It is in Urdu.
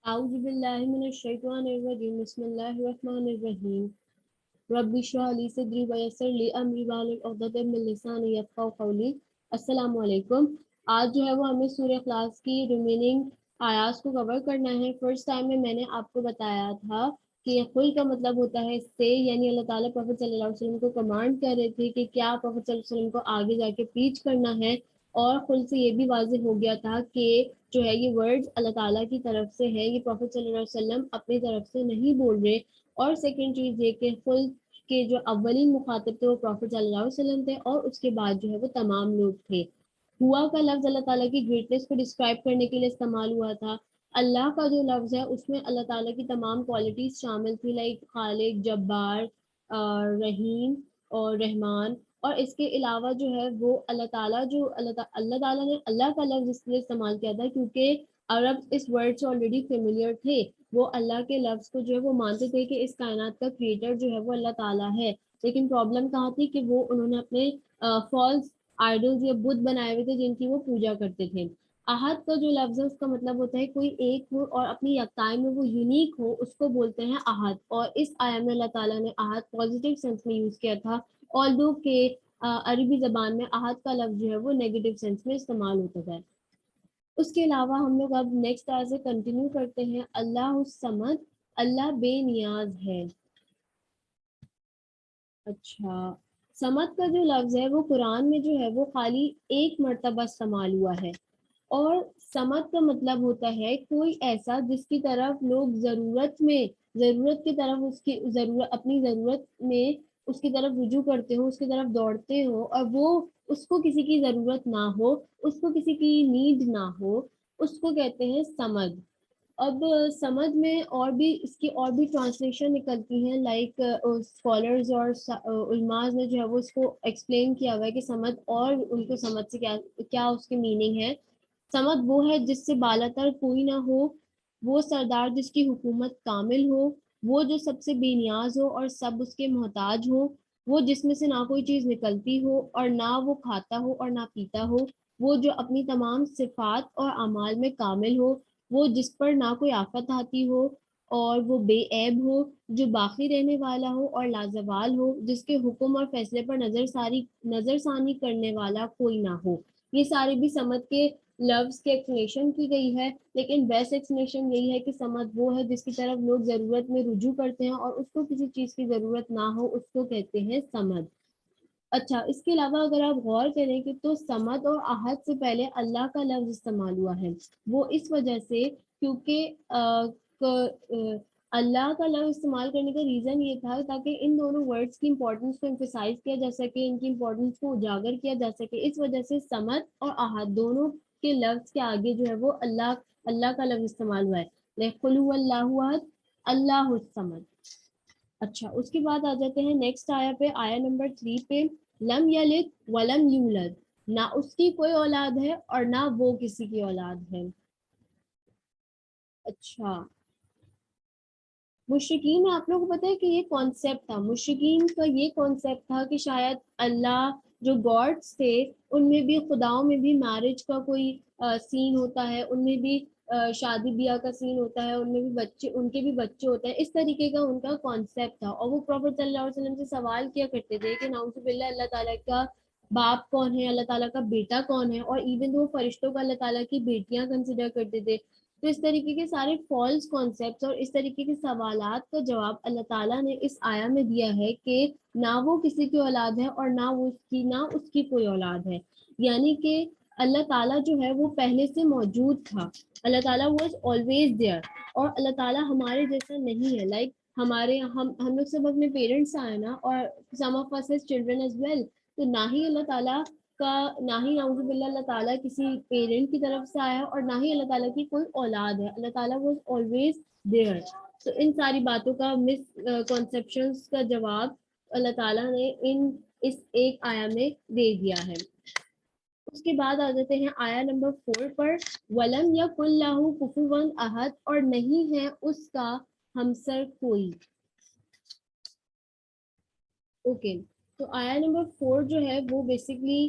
أعوذ بالله من الشيطان الرجيم بسم الله الرحمن الرحيم رب اشرح لي صدري ويسر لي أمري واحلل عقدة من لساني يفقهوا قولي السلام علیکم. آج جو ہے وہ ہمیں سورہ اخلاص کی ریمیننگ آیات کو کور کرنا ہے. فرسٹ ٹائم میں نے آپ کو بتایا تھا کہ خل کا مطلب ہوتا ہے سے، یعنی اللہ تعالیٰ پروفیٹ صلی اللہ علیہ وسلم کو کمانڈ کر رہے تھے کہ کیا پروفیٹ صلی اللہ علیہ وسلم کو آگے جا کے پریچ کرنا ہے. اور خل سے یہ بھی واضح ہو گیا تھا کہ جو ہے یہ ورڈز اللہ تعالیٰ کی طرف سے ہے، یہ پروفیٹ صلی اللہ علیہ وسلم اپنی طرف سے نہیں بول رہے. اور سیکنڈ چیز یہ کہ خل کے جو اولین مخاطب تھے وہ پروفیٹ صلی اللہ علیہ وسلم تھے، اور اس کے بعد جو ہے وہ تمام لوگ تھے. ہوا کا لفظ اللہ تعالیٰ کی گریٹنس کو ڈسکرائب کرنے کے لیے استعمال ہوا تھا. اللہ کا جو لفظ ہے اس میں اللہ تعالیٰ کی تمام کوالٹیز شامل تھی، لائک خالق، جبار، رحیم اور رحمان. اور اس کے علاوہ جو ہے وہ اللہ تعالیٰ اللہ تعالیٰ نے اللہ کا لفظ اس لیے استعمال کیا تھا کیونکہ عرب اس ورڈ سے آلریڈی فیملیئر تھے. وہ اللہ کے لفظ کو جو ہے وہ مانتے تھے کہ اس کائنات کا کریٹر جو ہے وہ اللہ تعالیٰ ہے. لیکن پرابلم کہاں تھی کہ وہ انہوں نے اپنے فالس آئیڈلز یا بت بنائے ہوئے تھے جن کی وہ پوجا کرتے تھے. احد کا جو لفظ ہے اس کا مطلب ہوتا ہے کوئی ایک ہو اور اپنی یکتائی میں وہ یونیک ہو، اس کو بولتے ہیں احد. اور اس آیا میں اللہ تعالیٰ نے احد پازیٹیو سینس میں یوز کیا تھا، آلدو کہ عربی زبان میں احد کا لفظ جو ہے وہ نیگیٹو سینس میں استعمال ہوتا ہے. اس کے علاوہ ہم لوگ اب نیکسٹ آیت سے کنٹینیو کرتے ہیں. اللہ الصمد، اللہ بے نیاز ہے. اچھا، سمد کا جو لفظ ہے وہ قرآن میں جو ہے وہ خالی ایک مرتبہ استعمال ہوا ہے. اور سمد کا مطلب ہوتا ہے کوئی ایسا جس کی طرف لوگ ضرورت کی طرف اس کی ضرورت اپنی ضرورت میں اس کی طرف رجوع کرتے ہو، اس کی طرف دوڑتے ہو، اور وہ اس کو کسی کی ضرورت نہ ہو، اس کو کسی کی نیڈ نہ ہو، اس کو کہتے ہیں سمد. اب سمجھ میں اور بھی اس کی اور بھی ٹرانسلیشن نکلتی ہیں، لائک اسکالرز اور علماء نے جو ہے وہ اس کو ایکسپلین کیا ہوا ہے کہ سمجھ اور ان کو سمجھ سے کیا اس کی میننگ ہے. سمجھ وہ ہے جس سے بالاتر کوئی نہ ہو، وہ سردار جس کی حکومت کامل ہو، وہ جو سب سے بے نیاز ہو اور سب اس کے محتاج ہو، وہ جس میں سے نہ کوئی چیز نکلتی ہو اور نہ وہ کھاتا ہو اور نہ پیتا ہو، وہ جو اپنی تمام صفات اور اعمال میں کامل ہو، وہ جس پر نہ کوئی آفت آتی ہو اور وہ بے عیب ہو، جو باقی رہنے والا ہو اور لازوال ہو، جس کے حکم اور فیصلے پر نظر ثانی کرنے والا کوئی نہ ہو. یہ سارے بھی سمجھ کے لفظ کی ایکسپلینیشن کی گئی ہے، لیکن بیسٹ ایکسپلینیشن یہی ہے کہ سمجھ وہ ہے جس کی طرف لوگ ضرورت میں رجوع کرتے ہیں اور اس کو کسی چیز کی ضرورت نہ ہو، اس کو کہتے ہیں سمجھ. اچھا، اس کے علاوہ اگر آپ غور کریں کہ تو سمد اور احد سے پہلے اللہ کا لفظ استعمال ہوا ہے. وہ اس وجہ سے کیونکہ اللہ کا لفظ استعمال کرنے کا ریزن یہ تھا تاکہ ان دونوں ورڈز کی امپورٹنس کو emphasize کیا جا سکے، ان کی امپورٹنس کو اجاگر کیا جا سکے. اس وجہ سے سمد اور احد دونوں کے لفظ کے آگے جو ہے وہ اللہ کا لفظ استعمال ہوا ہے. قل هو اللہ احد اللہ الصمد. اچھا، اس کے بعد آ جاتے ہیں نیکسٹ آیا پہ، آیا نمبر 3 پہ. لم یلد ولم یولد، نہ اس کی کوئی اولاد ہے اور نہ وہ کسی کی اولاد ہے. اچھا، مشرکین میں آپ لوگوں کو پتا ہے کہ یہ کانسیپٹ تھا، مشرکین کا یہ کانسیپٹ تھا کہ شاید اللہ جو گاڈس تھے ان میں بھی، خداؤں میں بھی میرج کا کوئی سین ہوتا ہے، ان میں بھی شادی بیاہ کا سین ہوتا ہے، ان میں بھی بچے، ان کے بھی بچے ہوتے ہیں. اس طریقے کا ان کا کانسیپٹ تھا. اور وہ پروفیٹ صلی اللہ علیہ وسلم سے سوال کیا کرتے تھے کہ نعوذ باللہ اللہ تعالیٰ کا باپ کون ہے، اللہ تعالیٰ کا بیٹا کون ہے. اور ایون وہ فرشتوں کا اللہ تعالیٰ کی بیٹیاں کنسیڈر کرتے تھے. تو اس طریقے کے سارے فالس کانسیپٹس اور اس طریقے کے سوالات کا جواب اللہ تعالیٰ نے اس آیا میں دیا ہے کہ نہ وہ کسی کی اولاد ہے اور نہ اس کی کوئی اولاد ہے. یعنی کہ اللہ تعالیٰ جو ہے وہ پہلے سے موجود تھا. اللہ تعالیٰ واز آلویز دیئر. اور اللہ تعالیٰ ہمارے جیسا نہیں ہے. لائک ہم لوگ سب اپنے پیرنٹس سے آئے نا، اور سم آف اس ہز چلڈرن ایز ویل. تو نہ ہی اللہ تعالیٰ کا، نہ ہی نعوذ باللہ اللہ تعالیٰ کسی پیرنٹ کی طرف سے آیا اور نہ ہی اللہ تعالیٰ کی کوئی اولاد ہے. اللہ تعالیٰ واز آلویز دیئر. تو ان ساری باتوں کا مس کنسیپشنز کا جواب اللہ تعالیٰ نے اس ایک آیا میں دے دیا ہے. اس کے بعد آ جاتے ہیں آیا نمبر 4 پر. ولم یکن لہ کفوا احد، اور نہیں ہے اس کا ہمسر کوئی. اوکے، تو آیا نمبر 4 جو ہے وہ بیسیکلی